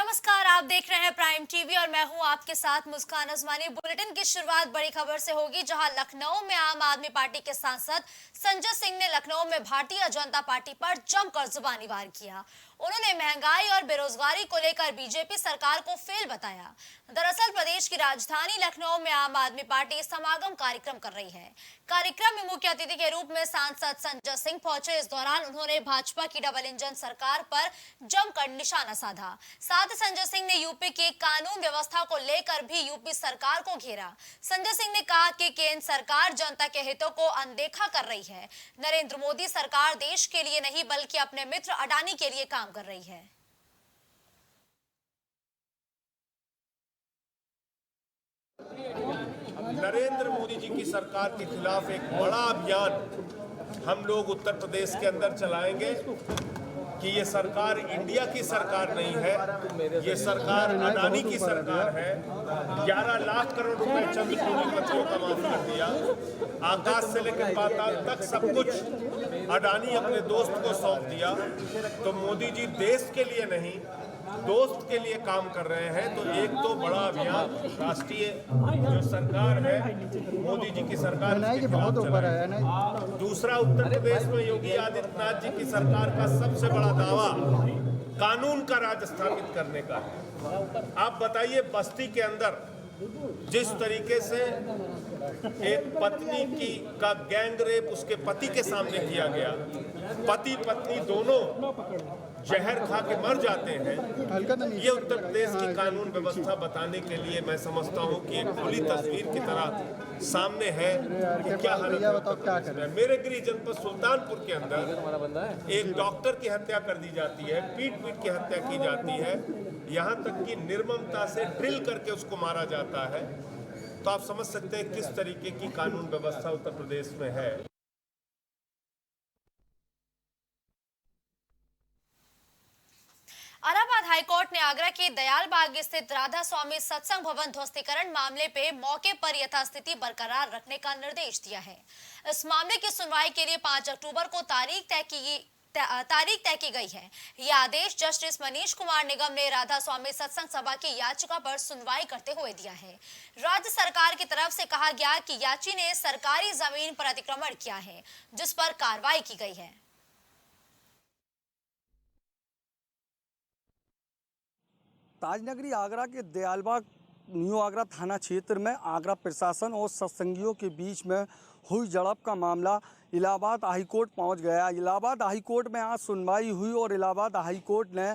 नमस्कार, आप देख रहे हैं प्राइम टीवी और मैं हूं आपके साथ मुस्कान अजमानी। बुलेटिन की शुरुआत बड़ी खबर से होगी, जहां लखनऊ में आम आदमी पार्टी के सांसद संजय सिंह ने लखनऊ में भारतीय जनता पार्टी पर जमकर जुबानी वार किया। उन्होंने महंगाई और बेरोजगारी को लेकर बीजेपी सरकार को फेल बताया। दरअसल प्रदेश की राजधानी लखनऊ में आम आदमी पार्टी समागम कार्यक्रम कर रही है। कार्यक्रम में मुख्य अतिथि के रूप में सांसद संजय सिंह पहुंचे। इस दौरान उन्होंने भाजपा की डबल इंजन सरकार पर जमकर निशाना साधा। साथ ही संजय सिंह ने यूपी की कानून व्यवस्था को लेकर भी यूपी सरकार को घेरा। संजय सिंह ने कहा कि केंद्र सरकार जनता के हितों को अनदेखा कर रही है। नरेंद्र मोदी सरकार देश के लिए नहीं बल्कि अपने मित्र अडानी के लिए काम कर रही है। नरेंद्र मोदी जी की सरकार के खिलाफ एक बड़ा अभियान हम लोग उत्तर प्रदेश के अंदर चलाएंगे कि ये सरकार इंडिया की सरकार नहीं है, ये सरकार अडानी की सरकार है। 11 लाख करोड़ रुपए चंद पूंजीपतियों का माफ कर दिया। आकाश से लेकर पाताल तक सब कुछ अडानी अपने दोस्त को सौंप दिया। तो मोदी जी देश के लिए नहीं, दोस्त के लिए काम कर रहे हैं। तो एक तो बड़ा अभियान राष्ट्रीय जो सरकार है, मोदी जी की सरकार के खिलाफ चलाएंगे। दूसरा, उत्तर प्रदेश में योगी आदित्यनाथ जी की सरकार का सबसे बड़ा दावा कानून का राज स्थापित करने का है। आप बताइए, बस्ती के अंदर जिस तरीके से एक पत्नी का गैंग रेप उसके पति के सामने किया गया, पति पत्नी दोनों जहर खा के मर जाते हैं, ये उत्तर प्रदेश की कानून व्यवस्था बताने के लिए मैं समझता हूँ कि एक खुली तस्वीर की तरह सामने है कि क्या हालत है। मेरे गृह जनपद सुल्तानपुर के अंदर एक डॉक्टर की हत्या कर दी जाती है, पीट पीट की हत्या की जाती है, यहाँ तक कि निर्ममता से ड्रिल करके उसको मारा जाता है। तो आप समझ सकते हैं किस तरीके की कानून व्यवस्था उत्तर प्रदेश में है। इलाहाबाद हाईकोर्ट ने आगरा के दयालबाग स्थित राधा स्वामी सत्संग भवन ध्वस्तीकरण मामले पे मौके पर यथास्थिति बरकरार रखने का निर्देश दिया है। इस मामले की सुनवाई के लिए 5 अक्टूबर को तारीख तय की गई है। यह आदेश जस्टिस मनीष कुमार निगम ने राधा स्वामी सत्संग सभा की याचिका पर सुनवाई करते हुए दिया है। राज्य सरकार की तरफ से कहा गया कि याची ने सरकारी जमीन पर अतिक्रमण किया है, जिस पर कार्रवाई की गई है। ताजनगरी आगरा के दयालबाग न्यू आगरा थाना क्षेत्र में आगरा प्रशासन और सत्संगियों के बीच में हुई झड़प का मामला इलाहाबाद हाईकोर्ट पहुंच गया। इलाहाबाद हाईकोर्ट में आज सुनवाई हुई और इलाहाबाद हाईकोर्ट ने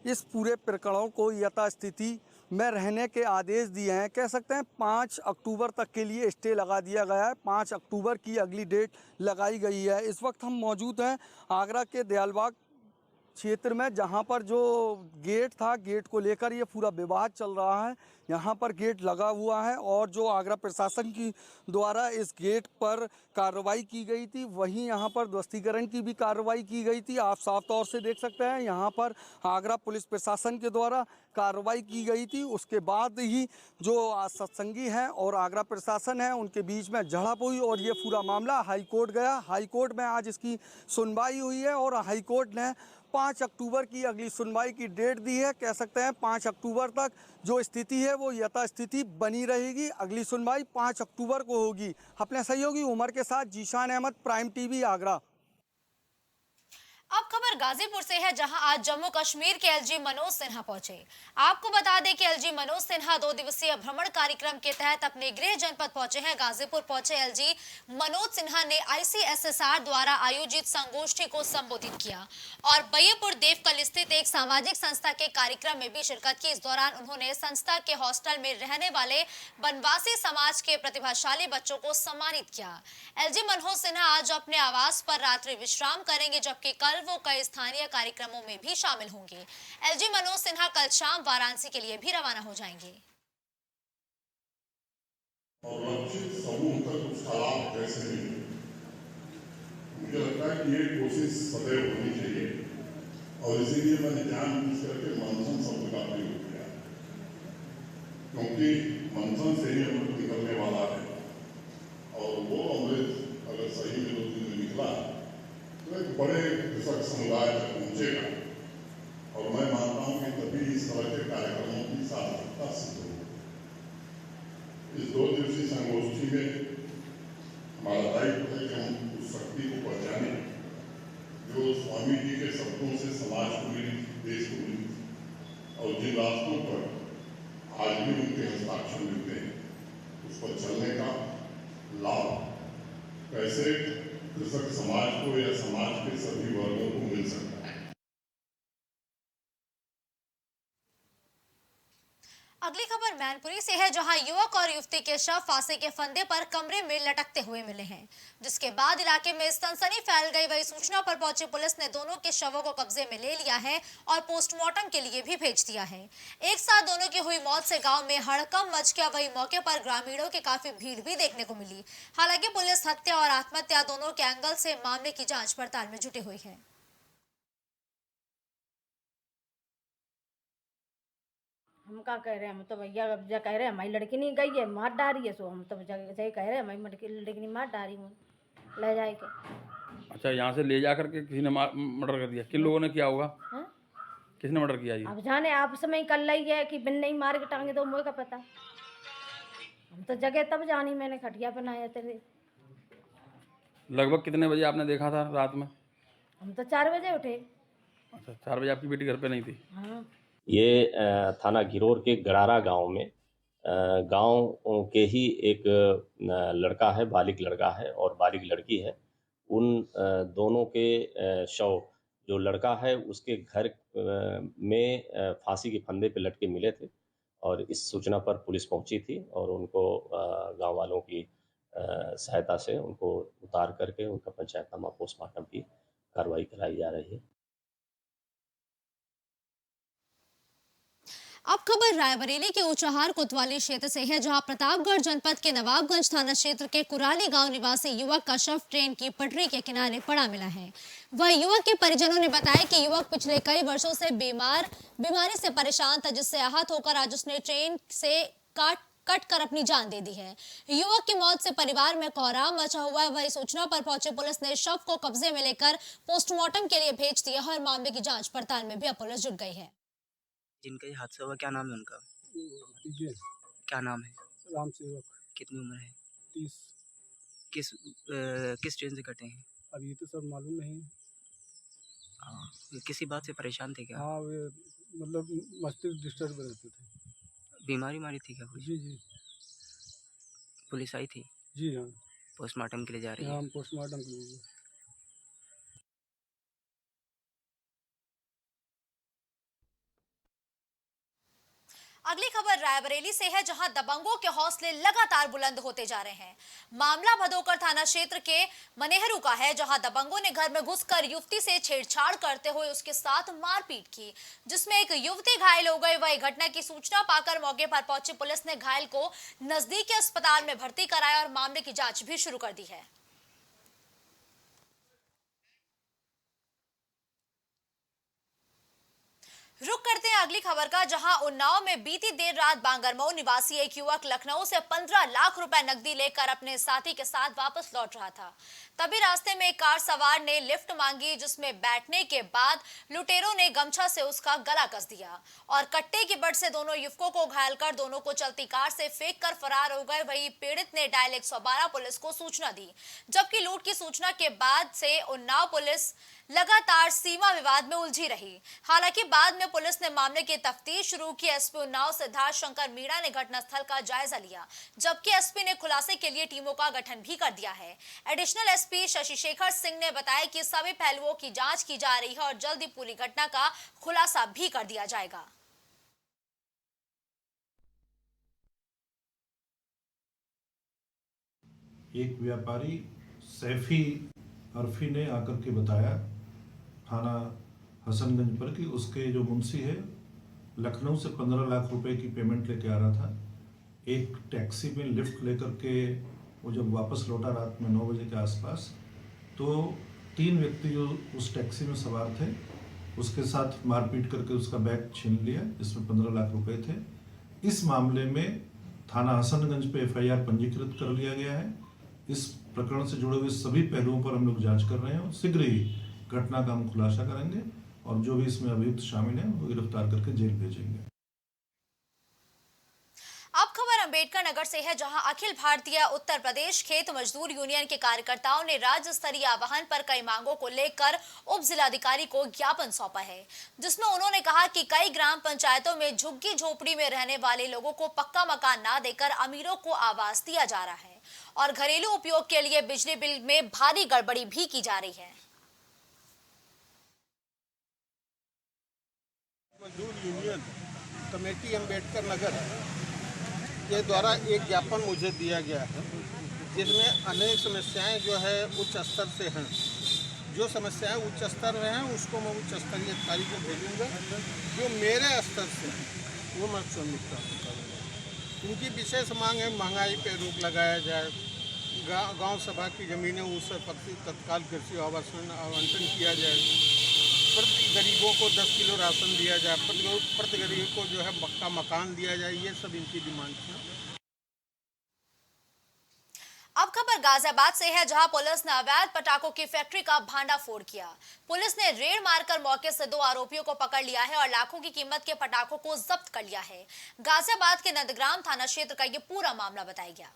इस पूरे प्रकरणों को यथास्थिति में रहने के आदेश दिए हैं। कह सकते हैं 5 अक्टूबर तक के लिए स्टे लगा दिया गया है। 5 अक्टूबर की अगली डेट लगाई गई है। इस वक्त हम मौजूद हैं आगरा के दयालबाग क्षेत्र में, जहां पर जो गेट था, गेट को लेकर ये पूरा विवाद चल रहा है। यहाँ पर गेट लगा हुआ है और जो आगरा प्रशासन की द्वारा इस गेट पर कार्रवाई की गई थी, वहीं यहाँ पर ध्वस्तीकरण की भी कार्रवाई की गई थी। आप साफ तौर से देख सकते हैं यहाँ पर आगरा पुलिस प्रशासन के द्वारा कार्रवाई की गई थी। उसके बाद ही जो सत्संगी हैं और आगरा प्रशासन है उनके बीच में झड़प हुई और ये पूरा मामला हाईकोर्ट गया। हाईकोर्ट में आज इसकी सुनवाई हुई है और हाईकोर्ट ने 5 अक्टूबर की अगली सुनवाई की डेट दी है। कह सकते हैं 5 अक्टूबर तक जो स्थिति है वो यथास्थिति बनी रहेगी। अगली सुनवाई 5 अक्टूबर को होगी। अपने सहयोगी उमर के साथ जीशान अहमद, प्राइम टीवी आगरा। अब खबर गाजीपुर से है, जहां आज जम्मू कश्मीर के एलजी मनोज सिन्हा पहुंचे। आपको बता दें कि एलजी मनोज सिन्हा 2 दिवसीय भ्रमण कार्यक्रम के तहत अपने गृह जनपद पहुंचे हैं। गाजीपुर पहुंचे एलजी मनोज सिन्हा ने आईसीएसएसआर द्वारा आयोजित संगोष्ठी को संबोधित किया और बैयपुर देवकल स्थित एक सामाजिक संस्था के कार्यक्रम में भी शिरकत की। इस दौरान उन्होंने संस्था के हॉस्टल में रहने वाले वनवासी समाज के प्रतिभाशाली बच्चों को सम्मानित किया। एलजी मनोज सिन्हा आज अपने आवास पर रात्रि विश्राम करेंगे, जबकि कल वो कई स्थानीय कार्यक्रमों में भी शामिल होंगे। एलजी मनोज सिन्हा कल शाम वाराणसी के लिए भी रवाना हो जाएंगे। और लक्षित समूह तक उसका लाभ कैसे मिले, मुझे लगता है कि ये कोशिश सदैव होनी चाहिए और इसीलिए मैंने जानबूझ करके मंथन शब्द का प्रयोग किया, क्योंकि मंथन से ही अमृत निकलने वाला है और वो अमृत अगर सही में 2 दिन में निकला तो एक बड़े कृषक समुदाय तक पहुंचेगा और मैं मानता हूं कि तभी इसका तरह के कार्यक्रमों की सार्थकता सिद्ध हो। इस 2 दिवसीय संगोष्ठी में हमारा दायित्व है कि हम उस शक्ति को पहचाने जो स्वामी जी के शब्दों से समाज को मिली, देश को मिली, और जिन रास्तों पर आज भी उनके हस्ताक्षर मिलते हैं उस पर चलने का लाभ कैसे कृषक समाज को या समाज के सभी वर्गों को मिल सकता है। अगली खबर मैनपुरी से है, जहां युवक और युवती के शव फांसी के फंदे पर कमरे में लटकते हुए मिले हैं, जिसके बाद इलाके में सनसनी फैल गई। वही सूचना पर पहुंची पुलिस ने दोनों के शवों को कब्जे में ले लिया है और पोस्टमार्टम के लिए भी भेज दिया है। एक साथ दोनों की हुई मौत से गांव में हड़कंप मच गया। वही मौके पर ग्रामीणों की काफी भीड़ भी देखने को मिली। हालांकि पुलिस हत्या और आत्महत्या दोनों के एंगल से मामले की जाँच पड़ताल में जुटी हुई है। हम क्या कह रहे हैं, हम तो भैया अब कह रहे हैं हमारी लड़की नहीं गई है, मार डाली है, सो हम तो सही कह रहे हैं हमारी लड़की नहीं मार डाली हूँ ले जाए के। अच्छा, यहाँ से ले जा करके किसी ने मर्डर कर दिया? किन लोगों ने किया होगा? किसने मर्डर किया जी? अब जाने आपस में ही कर रही है कि बिन नहीं मार के टांगे तो मुझे का पता। हम तो जगह तब जानी, मैंने खटिया बनाया तेरे। लगभग कितने बजे आपने देखा था रात में? हम तो 4 बजे उठे। अच्छा, 4 बजे आपकी बेटी घर पे नहीं थी? हाँ। ये थाना घिरोर के गड़ारा गांव में गांव के ही एक लड़का है, बालिग लड़का है और बालिग लड़की है। उन दोनों के शव, जो लड़का है उसके घर में फांसी के फंदे पे लटके मिले थे और इस सूचना पर पुलिस पहुंची थी और उनको गांव वालों की सहायता से उनको उतार करके उनका पंचायतनामा पोस्टमार्टम की कार्रवाई कराई जा रही है। अब खबर रायबरेली के ऊंचाहार कोतवाली क्षेत्र से है, जहां प्रतापगढ़ जनपद के नवाबगंज थाना क्षेत्र के कुराली गांव निवासी युवक का शव ट्रेन की पटरी के किनारे पड़ा मिला है। वह युवक के परिजनों ने बताया कि युवक पिछले कई वर्षों से बीमारी से परेशान था, जिससे आहत होकर आज उसने ट्रेन से कट कर अपनी जान दे दी है। युवक की मौत से परिवार में कोहराम मचा हुआ है। वही सूचना पर पहुंची पुलिस ने शव को कब्जे में लेकर पोस्टमार्टम के लिए भेज दिया है और मामले की जाँच पड़ताल में भी अब पुलिस जुट गई है। जिनका ये हादसा हुआ क्या नाम है उनका? क्या नाम है? राम सेवक। कितनी उम्र है? 30। किस ट्रेन से कटे हैं? अब ये तो सब मालूम नहीं। किसी बात से परेशान थे क्या? हाँ, वे मतलब मस्तिष्क डिस्टर्ब रहते थे। बीमारी मारी थी क्या कुछ? जी जी। पुलिस आई थी? जी हाँ। पोस्टमार्टम के लिए जा रही है? हम पोस्टमार्टम के लिए। अगली खबर रायबरेली से है, जहां दबंगों के हौसले लगातार बुलंद होते जा रहे हैं। मामला भदोकर थाना क्षेत्र के मनेहरू का है, जहां दबंगों ने घर में घुसकर युवती से छेड़छाड़ करते हुए उसके साथ मारपीट की, जिसमें एक युवती घायल हो गई। वही घटना की सूचना पाकर मौके पर पहुंची पुलिस ने घायल को नजदीक के अस्पताल में भर्ती कराया और मामले की जांच भी शुरू कर दी है। रुक करते हैं अगली खबर का, जहां उन्नाव में बीती देर रात बांगरमऊ निवासी एक युवक लखनऊ से 15 लाख रुपए नकदी लेकर अपने साथी के साथ वापस लौट रहा था। तभी रास्ते में एक कार सवार ने लिफ्ट मांगी, जिसमें बैठने के बाद लुटेरों ने गमछा से उसका गला कस दिया और कट्टे की बट से दोनों युवकों को घायल कर दोनों को चलती कार से फेंक कर फरार हो गए। वहीं पीड़ित ने डायल 112 पुलिस को सूचना दी, जबकि लूट की सूचना के बाद से उन्नाव पुलिस लगातार सीमा विवाद में उलझी रही। हालांकि बाद में पुलिस ने मामले की तफ्तीश शुरू की। एसपी उन्नाव सिद्धार्थ शंकर मीणा ने घटनास्थल का जायजा लिया, जबकि एसपी ने खुलासे के लिए टीमों का गठन भी कर दिया है। एडिशनल एसपी शशि शेखर सिंह ने बताया कि सभी पहलुओं की जांच की जा रही है और जल्द ही पूरी घटना का खुलासा भी कर दिया जाएगा। एक व्यापारी सैफी अरफी ने आकर के बताया थाना हसनगंज पर कि उसके जो मुंशी है लखनऊ से 15 लाख रुपए की पेमेंट लेके आ रहा था। एक टैक्सी में लिफ्ट लेकर के वो जब वापस लौटा रात में 9 बजे के आसपास, तो 3 व्यक्ति जो उस टैक्सी में सवार थे उसके साथ मारपीट करके उसका बैग छीन लिया, जिसमें 15 लाख रुपए थे। इस मामले में थाना हसनगंज पे FIR पंजीकृत कर लिया गया है। इस प्रकरण से जुड़े हुए सभी पहलुओं पर हम लोग जांच कर रहे हैं और शीघ्र ही घटना का हम खुलासा करेंगे और जो भी इसमें अभियुक्त शामिल हैं उनको गिरफ्तार करके जेल भेजेंगे। अब खबर अंबेडकर नगर से है, जहां अखिल भारतीय उत्तर प्रदेश खेत मजदूर यूनियन के कार्यकर्ताओं ने राज्य स्तरीय आह्वान पर कई मांगों को लेकर उप जिलाधिकारी को ज्ञापन सौंपा है, जिसमें उन्होंने कहा कि कई ग्राम पंचायतों में झुग्गी झोपड़ी में रहने वाले लोगों को पक्का मकान ना देकर अमीरों को आवास दिया जा रहा है और घरेलू उपयोग के लिए बिजली बिल में भारी गड़बड़ी भी की जा रही है। मजदूर यूनियन कमेटी अंबेडकर नगर के द्वारा एक ज्ञापन मुझे दिया गया है, जिसमें अनेक समस्याएं जो है उच्च स्तर से हैं। जो समस्याएं उच्च स्तर में हैं उसको मैं उच्च स्तरीय अधिकारी को भेजूंगा। जो मेरे स्तर से हैं वो मैं स्वयं करूँगा। उनकी विशेष मांग है महंगाई पर रोक लगाया जाए, गांव सभा की ज़मीनें उस प्रति तत्काल कृषि आवासन आवंटन किया जाए, प्रति गरीबों को 10 किलो राशन दिया जाए, प्रति गरीब को जो है पक्का मकान दिया जाए। ये सब इनकी डिमांड है। अब खबर गाजियाबाद से है, जहां पुलिस ने अवैध पटाखों की फैक्ट्री का भांडाफोड़ किया। पुलिस ने रेड मारकर मौके से 2 आरोपियों को पकड़ लिया है और लाखों की कीमत के पटाखों को जब्त कर लिया है। गाजियाबाद के नंदग्राम थाना क्षेत्र का ये पूरा मामला बताया गया।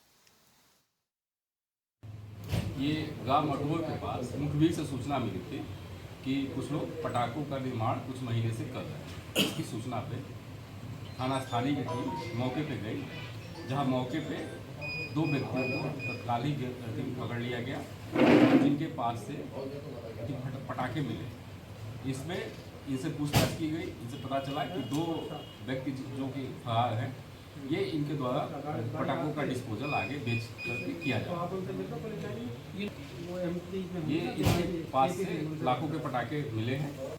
ये गांव मटुआ के पास मुखबिर से सूचना मिली थी कि कुछ लोग पटाखों का निर्माण कुछ महीने से कर रहे हैं। इसकी सूचना पे थाना स्थानीय की टीम मौके पे गई, जहां मौके पे 2 व्यक्तियों को तत्कालिक पकड़ लिया गया, जिनके पास से पटाखे मिले। इसमें इनसे पूछताछ की गई। इनसे पता चला कि 2 व्यक्ति जो कि फरार हैं, ये इनके द्वारा पटाखों का डिस्पोजल आगे बेच करके किया जाए। ये इनके पास से लाखों के पटाखे मिले हैं।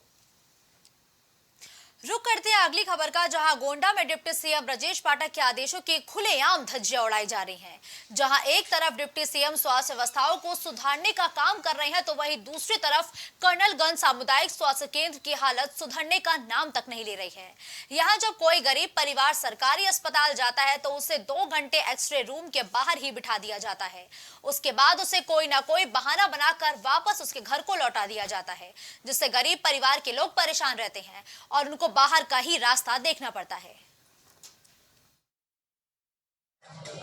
रुक करते हैं अगली खबर का, जहां गोंडा में डिप्टी सीएम ब्रजेश पाठक के आदेशों की खुलेआम धज्जियां उड़ाई जा रही हैं। जहां एक तरफ डिप्टी सीएम स्वास्थ्य व्यवस्थाओं को सुधारने का काम कर रहे हैं, तो वहीं दूसरी तरफ कर्नलगंज सामुदायिक स्वास्थ्य केंद्र की हालत सुधरने का नाम तक नहीं ले रही है। यहां जब कोई गरीब परिवार सरकारी अस्पताल जाता है तो उसे 2 घंटे एक्सरे रूम के बाहर ही बिठा दिया जाता है। उसके बाद उसे कोई ना कोई बहाना बनाकर वापस उसके घर को लौटा दिया जाता है, जिससे गरीब परिवार के लोग परेशान रहते हैं और उनको बाहर का ही रास्ता देखना पड़ता है।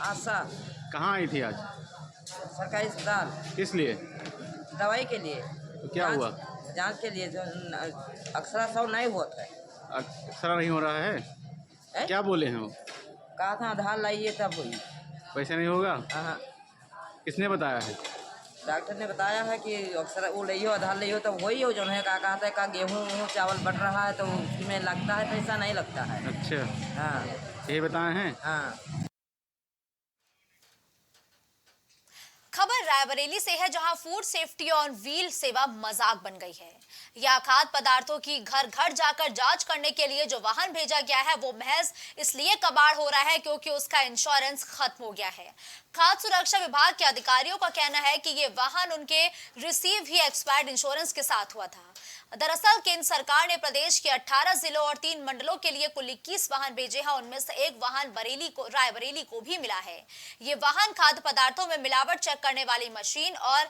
आशा कहाँ आई थी आज? सरकारी अस्पताल। किस लिए? दवाई के लिए। तो क्या हुआ? जांच के लिए। जो अल्ट्रासाउंड नहीं हुआ था। एक्सरा नहीं हो रहा है? क्या बोले हैं वो? कहा था आधार लाइए तब हुई। पैसा नहीं होगा? हाँ। किसने बताया है? डॉक्टर ने बताया है कि अक्सर वो लियो आधार लियो तब वही हो। जो है कहा था का गेहूँ चावल बढ़ रहा है तो उसमें लगता है, पैसा नहीं लगता है। अच्छा। हाँ, यही बताए हैं। हाँ। खबर रायबरेली से है, जहां फूड सेफ्टी ऑन व्हील सेवा मजाक बन गई है। यह खाद्य पदार्थों की घर घर जाकर जांच करने के लिए जो वाहन भेजा गया है वो महज इसलिए कबाड़ हो रहा है क्योंकि उसका इंश्योरेंस खत्म हो गया है। खाद्य सुरक्षा विभाग के अधिकारियों का कहना है कि ये वाहन उनके रिसीव ही एक्सपायर्ड इंश्योरेंस के साथ हुआ था। दरअसल केंद्र सरकार ने प्रदेश के 18 जिलों और 3 मंडलों के लिए कुल 21 वाहन भेजे हैं। उनमें से एक वाहन रायबरेली को भी मिला है। ये वाहन खाद्य पदार्थों में मिलावट चेक करने वाली मशीन और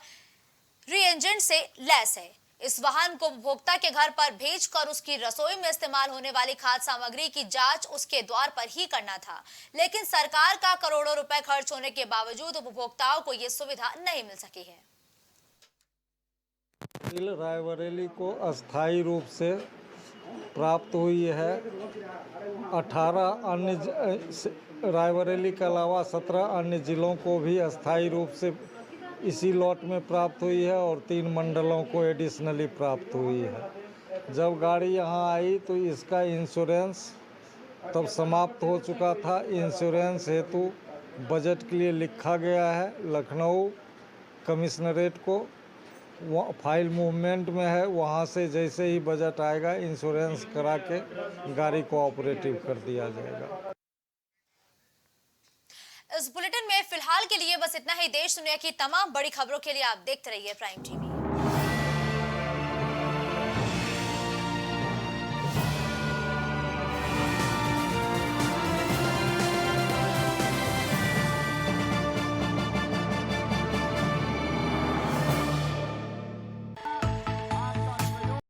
रीएजेंट से लैस है। इस वाहन को उपभोक्ता के घर पर भेजकर उसकी रसोई में इस्तेमाल होने वाली खाद्य सामग्री की जांच उसके द्वार पर ही करना था, लेकिन सरकार का करोड़ों रुपए खर्च होने के बावजूद उपभोक्ताओं को यह सुविधा नहीं मिल सकी है। रायबरेली को अस्थायी रूप से प्राप्त हुई है। 18 अन्य रायबरेली के अलावा 17 अन्य जिलों को भी अस्थायी रूप से इसी लॉट में प्राप्त हुई है और 3 मंडलों को एडिशनली प्राप्त हुई है। जब गाड़ी यहाँ आई तो इसका इंश्योरेंस तब समाप्त हो चुका था। इंश्योरेंस हेतु बजट के लिए लिखा गया है लखनऊ कमिश्नरेट को। फाइल मूवमेंट में है, वहाँ से जैसे ही बजट आएगा इंश्योरेंस करा के गाड़ी को ऑपरेटिव कर दिया जाएगा। इस बुलेटिन में फिलहाल के लिए बस इतना ही। देश दुनिया की तमाम बड़ी खबरों के लिए आप देखते रहिए प्राइम टीवी।